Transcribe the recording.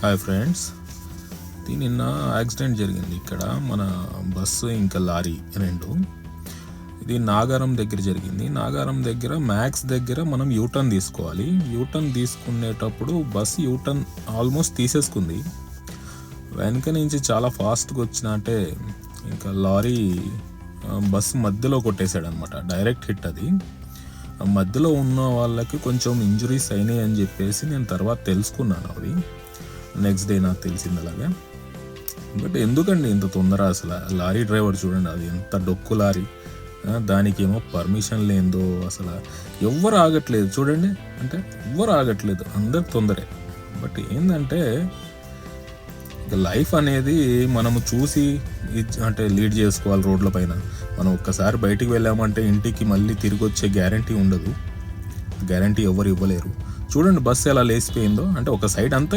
Hi friends, నిన్న accident జరిగింది ఇక్కడ మన బస్సు ఇంకా లారీ రెండు. ఇది నాగారం దగ్గర జరిగింది. నాగారం దగ్గర మ్యాక్స్ దగ్గర మనం యూటర్న్ తీసుకోవాలి. యూటర్న్ తీసుకునేటప్పుడు బస్సు యూటర్న్ ఆల్మోస్ట్ తీసేసుకుంది. వెనక నుంచి చాలా ఫాస్ట్గా వచ్చిన అంటే ఇంకా లారీ బస్సు మధ్యలో కొట్టేశాడు అనమాట. డైరెక్ట్ హిట్ అది. మధ్యలో ఉన్న వాళ్ళకి కొంచెం ఇంజురీస్ అయినాయి అని చెప్పేసి నేను తర్వాత తెలుసుకున్నాను. అది నెక్స్ట్ డే నాకు తెలిసింది అలాగే. బట్ ఎందుకండి ఇంత తొందర? అసలు లారీ డ్రైవర్ చూడండి, అది ఎంత డొక్కు లారీ, దానికి ఏమో పర్మిషన్ లేదో అసలు ఎవ్వరు ఆగట్లేదు చూడండి. అంటే ఎవ్వరు ఆగట్లేదు, అందరు తొందరే. బట్ ఏంటంటే ఇక లైఫ్ అనేది మనము చూసి అంటే లీడ్ చేసుకోవాలి రోడ్ల పైన. మనం ఒక్కసారి బయటికి వెళ్ళామంటే ఇంటికి మళ్ళీ తిరిగి వచ్చే గ్యారంటీ ఉండదు. గ్యారంటీ ఎవరు ఇవ్వలేరు. చూడండి బస్సు ఎలా లేచిపోయిందో, అంటే ఒక సైడ్ అంతా